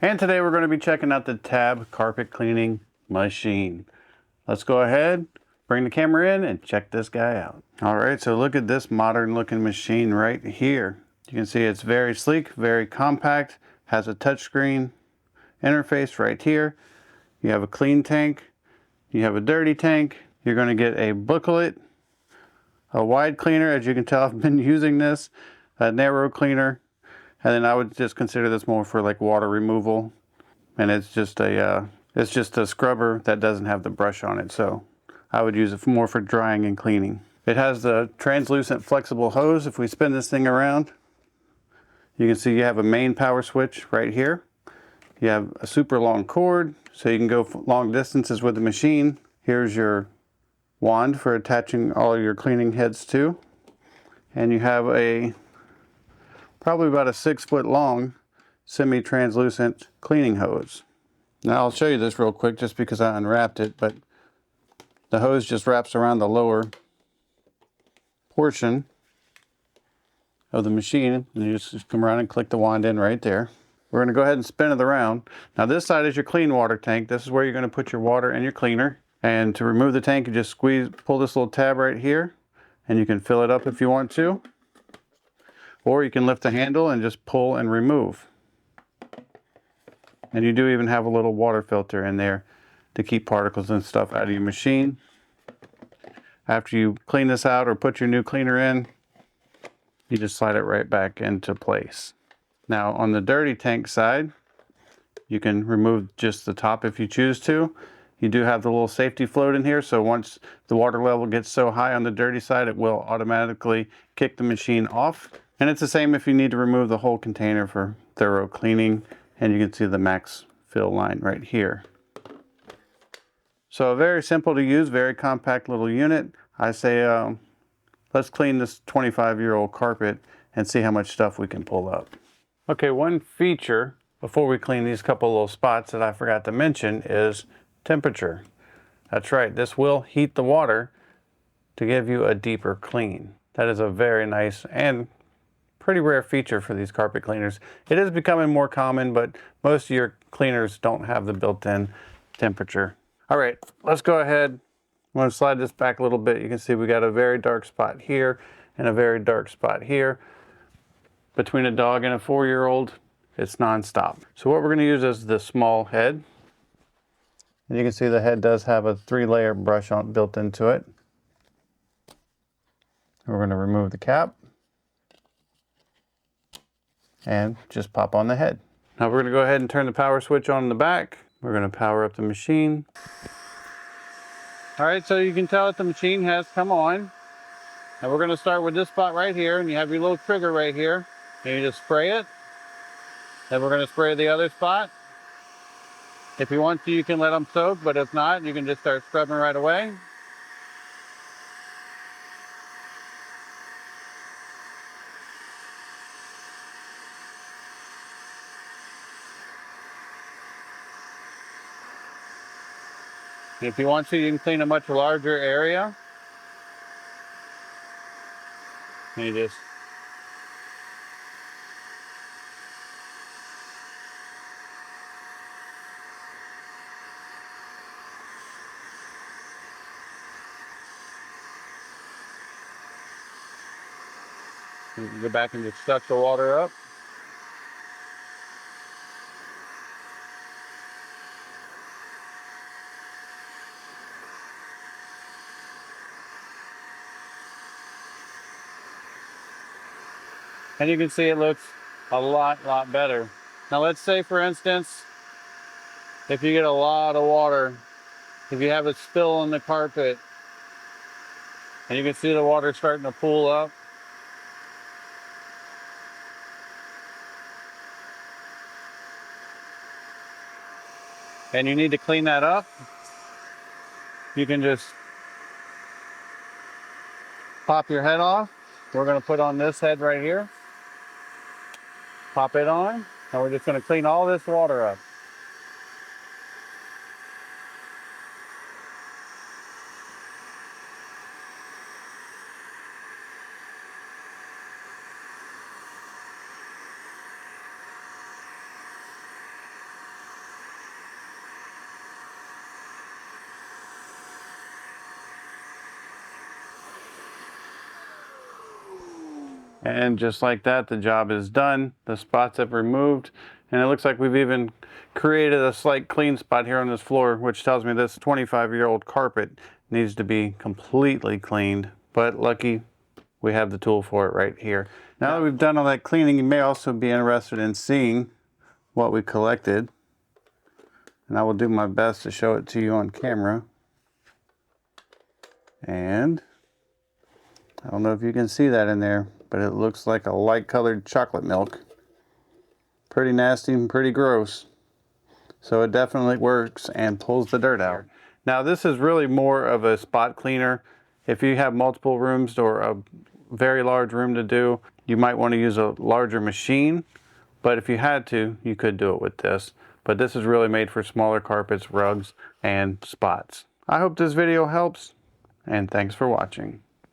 And today we're going to be checking out the Tab carpet cleaning machine. Let's go ahead, bring the camera in and check this guy out. All right, so look at this modern looking machine right here. You can see it's very sleek, very compact, has a touchscreen interface right here. You have a clean tank, you have a dirty tank. You're going to get a booklet, a wide cleaner, as you can tell I've been using this, a narrow cleaner, and then I would just consider this more for like water removal. And it's just a scrubber that doesn't have the brush on it, so I would use it more for drying and cleaning. It has the translucent flexible hose. If we spin this thing around, you can see you have a main power switch right here. You have a super long cord, so you can go long distances with the machine. Here's your wand for attaching all your cleaning heads to. And you have a probably about a 6-foot long semi-translucent cleaning hose. Now I'll show you this real quick just because I unwrapped it, but the hose just wraps around the lower portion of the machine, and you just come around and click the wand in right there. We're going to go ahead and spin it around. Now this side is your clean water tank. This is where you're going to put your water and your cleaner. And to remove the tank, you just pull this little tab right here, and you can fill it up if you want to. Or you can lift the handle and just pull and remove. And you do even have a little water filter in there to keep particles and stuff out of your machine. After you clean this out or put your new cleaner in, you just slide it right back into place. Now on the dirty tank side, you can remove just the top if you choose to. You do have the little safety float in here, so once the water level gets so high on the dirty side, it will automatically kick the machine off. And it's the same if you need to remove the whole container for thorough cleaning. And you can see the max fill line right here. So very simple to use, very compact little unit. I say let's clean this 25-year-old carpet and see how much stuff we can pull up. Okay, one feature before we clean these couple little spots that I forgot to mention is temperature. That's right, this will heat the water to give you a deeper clean. That is a very nice and pretty rare feature for these carpet cleaners. It is becoming more common, but most of your cleaners don't have the built-in temperature. All right, let's go ahead. I'm going to slide this back a little bit. You can see we got a very dark spot here and a very dark spot here. Between a dog and a 4-year-old, it's nonstop. So what we're going to use is the small head. And you can see the head does have a 3-layer brush built into it. We're going to remove the cap and just pop on the head. Now we're going to go ahead and turn the power switch on in the back. We're going to power up the machine. All right, so you can tell that the machine has come on. And we're going to start with this spot right here, and you have your little trigger right here. And you just spray it. Then we're going to spray the other spot. If you want to, you can let them soak, but if not, you can just start scrubbing right away. If you want to, you can clean a much larger area. And you just go back and just suck the water up. And you can see it looks a lot better. Now let's say, for instance, if you get a lot of water, if you have a spill on the carpet, and you can see the water starting to pool up. And you need to clean that up, you can just pop your head off. We're going to put on this head right here. Pop it on, and we're just going to clean all this water up. And just like that, the job is done. The spots have removed, and it looks like we've even created a slight clean spot here on this floor, which tells me this 25-year-old carpet needs to be completely cleaned. But lucky we have the tool for it right here. Now that we've done all that cleaning, you may also be interested in seeing what we collected. And I will do my best to show it to you on camera. And I don't know if you can see that in there, but it looks like a light colored chocolate milk. Pretty nasty and pretty gross. So it definitely works and pulls the dirt out. Now this is really more of a spot cleaner. If you have multiple rooms or a very large room to do, you might want to use a larger machine. But if you had to, you could do it with this. But this is really made for smaller carpets, rugs, and spots. I hope this video helps, and thanks for watching.